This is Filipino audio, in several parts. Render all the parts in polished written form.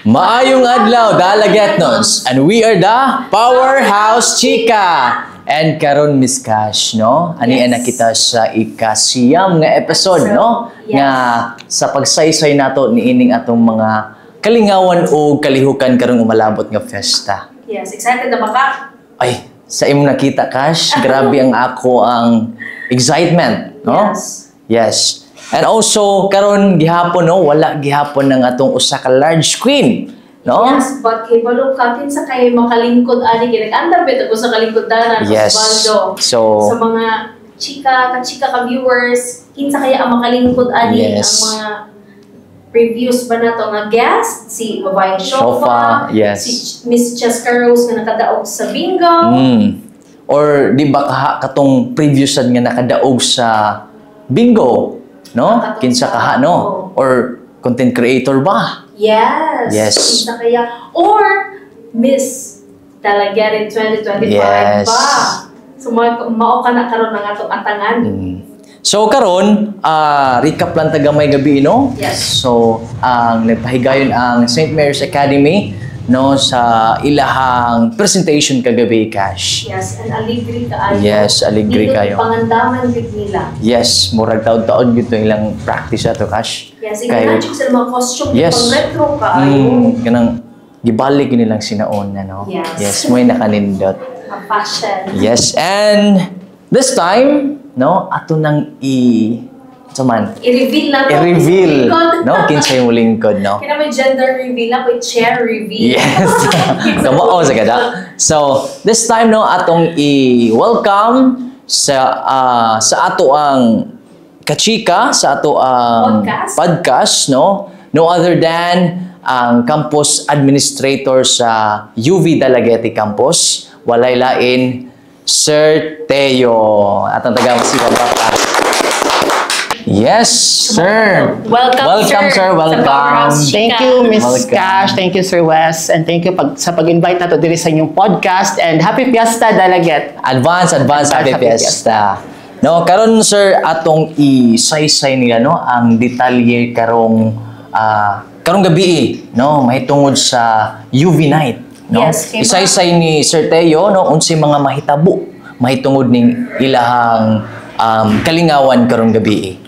Maayong adlaw, Dalagetnons, and we are the Powerhouse Chika. And karon Miss Cash, no? Ani na kita sa ikasiyam nga episode, no? Yes. Nga sa pagsaysay nato niining atong mga kalingawan o kalihukan karong umalabot nga fiesta. Yes, excited na ba ka? Ay, sa imong nakita, Cash, grabe ang ako ang excitement, no? Yes. Yes. And also, karon gihapon, no? Wala gihapon ng atong usa ka large screen, no? Yes, but kay balog ka, kinsa kay makalingkod ani kay nag-andar bit ako sa kalingkodanan Yes. Osvaldo. So, Sa mga chika ka viewers, kinsa kaya ang makalingkod ani Yes. ang mga reviews ba nato nga guest, si Babayang Shofa, Shofa, yes. si Miss Cheska Rose nga nakadaog sa bingo. Or di ba katong previous sad nga nakadaog sa bingo, no? Katong Kinsa sa- kaha, no? Or content creator ba? Yes. Yes. Kinsa kaya or Miss Dalagete 2025 Yes. ba? So mao ka na karon ng atong atangan. So karon, recap lang tagamay gabi, no? Yes. So, ang nagpahigayon ang St. Mary's Academy, no, sa ilahang presentation kagabi, Cash. Yes, and aligri kaayo. Yes, aligri Dito kayo. pangandaman gid nila. Yes, murag taon-taon gito ilang practice ato, Cash. Yes, Kayo- magic sa mga costume Yes. pang retro kaayo. Kanang gibalik yun nilang sinaon na, no? Yes. May nakanindot. Ang fashion. Yes, and this time, no, ato nang I-reveal na to. i-reveal, Lingkod. no? Kinsay mo lingkod, no? Kina may gender reveal ako, chair reveal. Yes. Kamao sa kada. So, this time, no, atong i-welcome sa ato ang kachika, sa ato ang podcast, no? No other than ang campus administrator sa UV Dalagete Campus, walay lain, Sir Teo. Atong taga-masigang podcast. Yes, sir. Welcome, sir. sa Welcome. Powerhouse Chika. Thank you, Miss Welcome. Cash. Thank you, Sir Wes. And thank you sa pag-invite na to diri sa inyong podcast. And happy Fiesta, Dalaget. Advance happy fiesta. No, karon sir atong isaysay nila, no, ang detalye karong gabi, no, mahitungod sa UV night, no. Yes, kay Isaysay ni Sir Teo, no, unsay mga mahitabo mahitungod ning ilahang kalingawan karong gabi.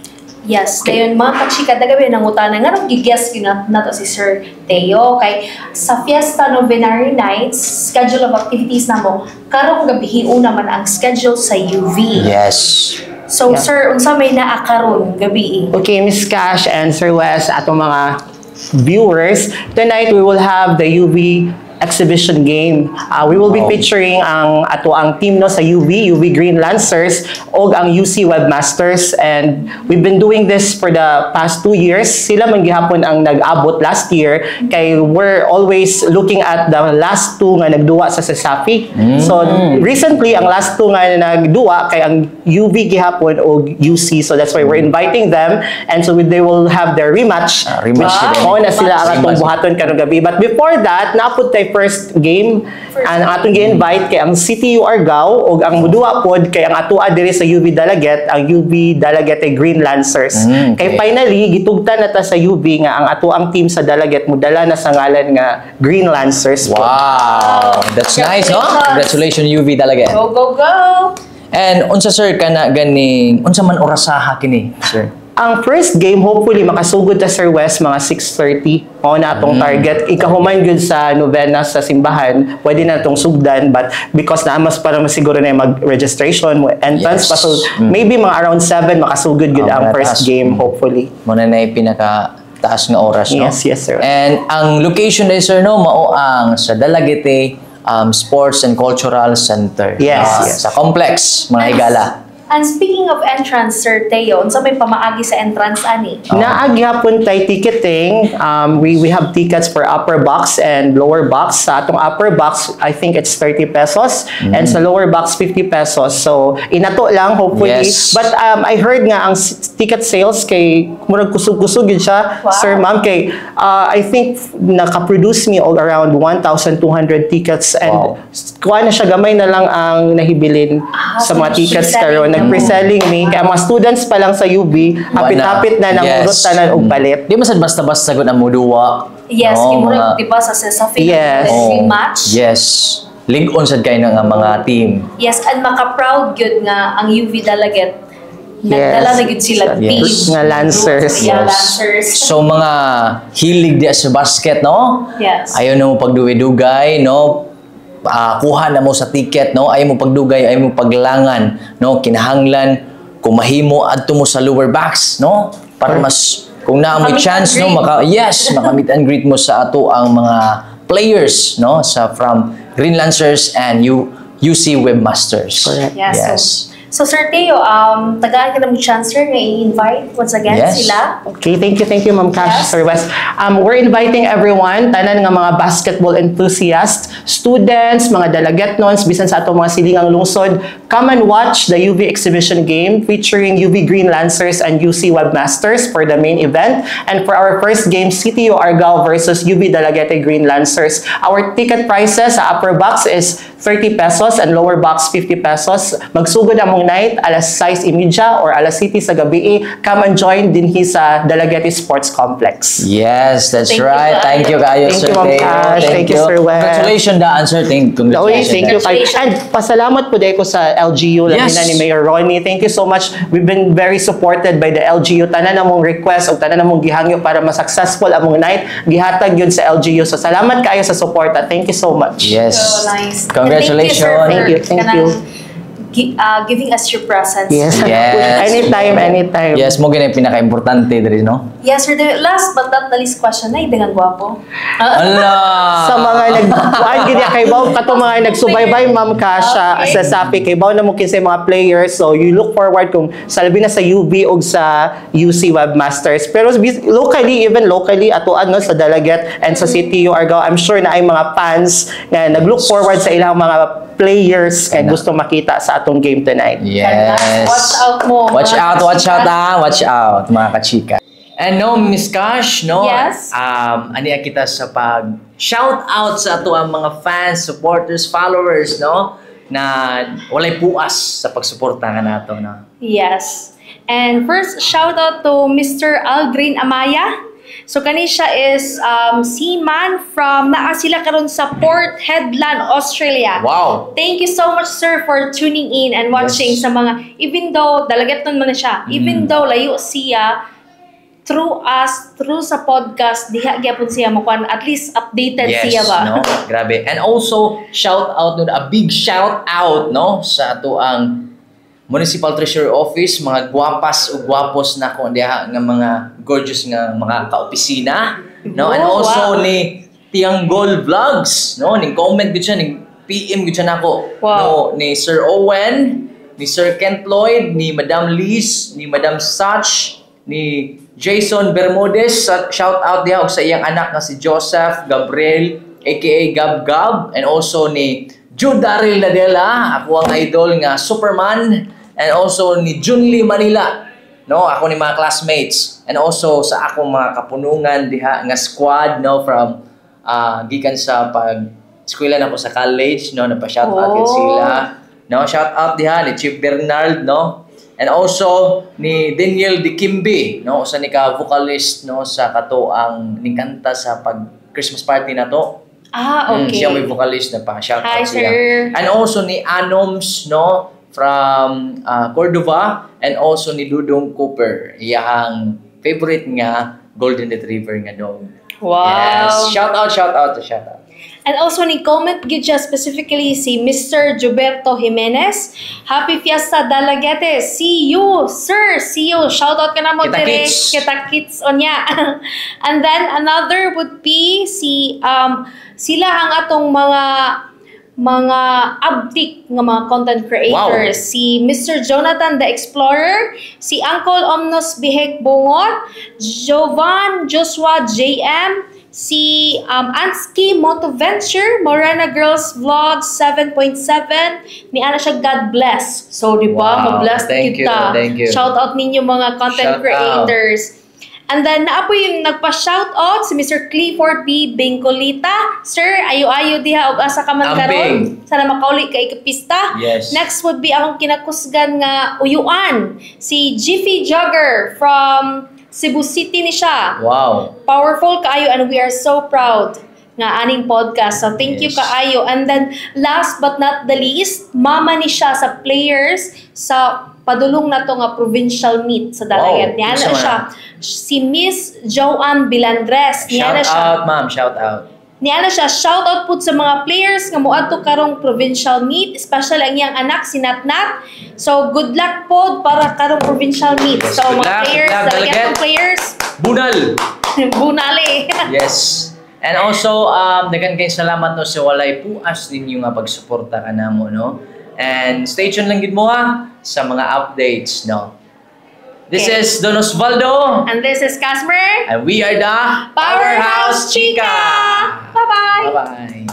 Yes, dayon mga kachika dagabi nangutana nga nung giguess nato si Sir Teo kay sa Fiesta Novenary Nights schedule of activities namo karong gabi una man ang schedule sa UV. Yes. So Yeah. sir, unsa may naa karon gabi? Okay, Miss Cash and Sir Wes, atong mga viewers, tonight we will have the UV exhibition game. We will be Wow. featuring ang team no sa UV Green Lancers og ang UC Webmasters, and we've been doing this for the past 2 years. Sila man gihapon ang nag-abot last year kay we're always looking at the last two nga nagduwa sa CESAFI. So recently ang last two nga nagduwa kay ang UV gihapon og UC, so that's why we're inviting them, and so they will have their rematch. Rematch sila. Mao na sila ang atong Rematch. buhaton karong gabi. But before that, naapod tay first game, ang atong gi-invite kay ang CTU Argao ug ang muduwa pod kay ang atoa diri sa UV Dalaget, ang UV Dalagete Green Lancers. Okay. Kay finally gitugtan na ta sa UV nga ang atoang team sa Dalaget mudala na sa ngalan nga Green Lancers pod. Wow. That's nice, no? Congratulations UV talaga. Go go go. And unsa sir kana ganing unsa man orasaha kini, sir? Ang first game, hopefully, makasugod ta Sir West mga 6:30. Mao na atong target. Ikahuman gyud sa novena sa simbahan, pwede na itong sugdan, but because naamas para masiguro na yung mag-registration, entrance Yes. pa, so maybe mga around 7 makasugod gyud ang taas. first game, hopefully. Muna na yung pinaka taas nga oras, no? Yes, sir. And ang location na sir, no, mao ang sa Dalagete Sports and Cultural Center. Yes, yes. Sa complex, mga higala. And speaking of entrance, Sir Teo, unsa may pamaagi sa entrance ani? Naagi hapon tay ticketing. We have tickets for upper box and lower box. Sa atong upper box, I think it's 30 pesos. And sa lower box, 50 pesos. So, inato lang, hopefully. Yes. But I heard nga, ang ticket sales kay, murag kusog-kusog yun siya, Wow. Sir Ma'am, kay, I think, nakaproduce me all around 1,200 tickets. And Wow. kuha na siya, gamay na lang ang nahibilin sa mga so tickets she's karon. selling pre-selling ni kaya mga students pa lang sa UB, hapit-hapit na nang tanan og palit. Di masad basta-basta gud ang muduwa. Yes, kimura di ba sa Yes. match? Yes. Lig-on sad kay nga mga team. Yes, and maka-proud gyud nga ang UV delegate. Nagdala na gyud sila team. Nga Lancers. Yeah, Lancers. So mga hilig di sa basket, no? Yes. Ayaw na mo pagduwi-dugay, no? Kuha na mo sa ticket, no? Ayaw mo pagdugay, ayaw mo paglangan, no? Kinahanglan kung mahimo adto mo sa lower backs, no? Para mas kung naa mo chance, no? Maka-meet and greet mo sa ato ang mga players, no? From Green Lancers and UC Webmasters. Correct. Yeah, Yes. So Sir Teo, tagaan ka na mo chance sir nga i-invite once again sila. Okay, thank you Ma'am Cash, Sir West. We're inviting everyone, tanan nga mga basketball enthusiasts, students, mga delegatnons, bisan sa atong mga silingang lungsod, come and watch the UV exhibition game featuring UV Green Lancers and UC Webmasters for the main event. And for our first game, CTU Argao versus UV Dalaguete Green Lancers. Our ticket prices sa upper box is 30 pesos and lower box 50 pesos. Magsugod among night, alas 6:30 or alas 7 sa gabi. Come and join din sa Dalaguete Sports Complex. Yes, that's Thank you, right. Thank you kayo, Thank Sir you, Ma'am Teo. Cash. Thank you, Sir Wes. Congratulations daan, Sir. Congratulations. Thank you kayo. And pasalamat po dahil ko sa LGU, Yes. labi na ni Mayor Ronnie. Thank you so much. We've been very supported by the LGU. Tanan namong request o tanan namong gihangyo para ma-successful among night. Gihatag yun sa LGU. So salamat kayo sa suporta. Thank you so much. Yes. So nice. Congratulations. And Thank you. Giving us your presence. Yes. Yes. Anytime. Yes, mo gina pinaka-importante diri, no? Yes, sir. The last but not the least question, ay, dengan gwapo. Allah! Sa mga nagkuan gid kay baw kato mga nagsubaybay Ma'am Kasha Okay. sa Sapi kay baw na mo kinsay mga players, so you look forward kung salbi na sa UB og sa UC Webmasters, pero even locally atoan no sa Dalaguete and sa CTU Argao, I'm sure na ay mga fans nga naglook forward sa ilang mga players kay gusto makita sa atong game tonight. Yes. Watch out mo. Watch mga out, kachika. watch out, mga kachika. And no, Miss Cash, no? Yes. Aniya kita sa pag-shout out sa ato ang mga fans, supporters, followers, no? Na walay puas sa pagsuporta nga nato, no? Yes. And first, shout out to Mr. Algreen Amaya. So kani siya is seaman from sila karon sa Port Hedland, Australia. Wow. Thank you so much sir for tuning in and watching Yes. sa mga, even though Dalagueton man na siya, even though layo siya, through sa podcast, diha gyapon siya makuan, at least updated Yes, siya ba? no? Grabe. And also, shout out, no? A big shout out, no? Sa ato ang Municipal Treasury Office, mga gwapas o gwapos na ko diha nga mga gorgeous nga mga kaopisina, no? And Oh, also wow. ni Tianggol Vlogs, no? Ning comment gud siya, ning PM gud siya nako. Wow. No, ni Sir Owen, ni Sir Kent Lloyd, ni Madam Liz, ni Madam Sach, ni Jason Bermudez, shout out diha og sa iyang anak nga si Joseph Gabriel aka Gab Gab, and also ni Jude Daryl Nadela, ako ang idol nga Superman, and also ni Junli Manila, no, ako ni mga classmates, and also sa akong mga kapunungan diha nga squad, no, from gikan sa eskwela na ko sa college, no, napa-shout out yun sila, no, shout out diha ni Chief Bernard, no, and also ni Daniel Dikimbi, no, usa ni ka vocalist, no, sa kato ang nikanta sa pag Christmas party na to. Okay. Siya may vocalist na pa. Shout Hi, out siya. sir. And also ni Anoms, no, from Cordova, and also ni Dudong Cooper. Iyang favorite nga Golden Retriever nga dog. Wow. Yes. Shout out. And also ni comment gid siya specifically si Mr. Gilberto Jimenez. Happy Fiesta Dalaguete. See you, sir. See you. Shout out ka na mo dire. Kita-kits. Kita-kits on ya. And then another would be si sila ang atong mga abdik nga mga content creators. Wow. Si Mr. Jonathan the Explorer, si Uncle Omnos Bihek Bungot, Jovan Joshua JM, si Ansky Motoventure, Morena Girls Vlog 7.7, ni ana siya God Bless. So, di ba? Wow. Ma-bless Thank kita. you. Shout out ninyo mga content Shout out. creators. And then, naapoy yung nagpa-shoutout si Mr. Clifford B. Bengcolita. Sir, ayo-ayo diha og asa ka man karon. Sana makauli kay kapista. Yes. Next would be akong kinakusgan nga uyuan. Si Jiffy Jogger from Cebu City ni siya. Wow. Powerful kaayo and we are so proud nga aning podcast. So thank you Yes. kaayo. And then last but not the least, mama ni siya sa players sa padulong na to nga provincial meet sa Dalayan. Wow. Niya na Isa man siya. Si Miss Joanne Bilandres. Niya na Shout siya. out, ma'am. Shout out. Niya na siya. Shout out po sa mga players nga muadto karong provincial meet. Especially ang iyang anak, si Natnat. So good luck po para karong provincial meet. Yes, So good mga luck, players, good luck, Dalayan delegate. players, Bunal! bunali. Yes. And also, dagan kay salamat no sa walay puas ninyo nga pagsuporta kanamo, no? And stay tuned lang gid mo ha sa mga updates, no? This Okay. is Don Osvaldo, And this is Casmer. and we are the Powerhouse Chica! Bye-bye! Bye-bye.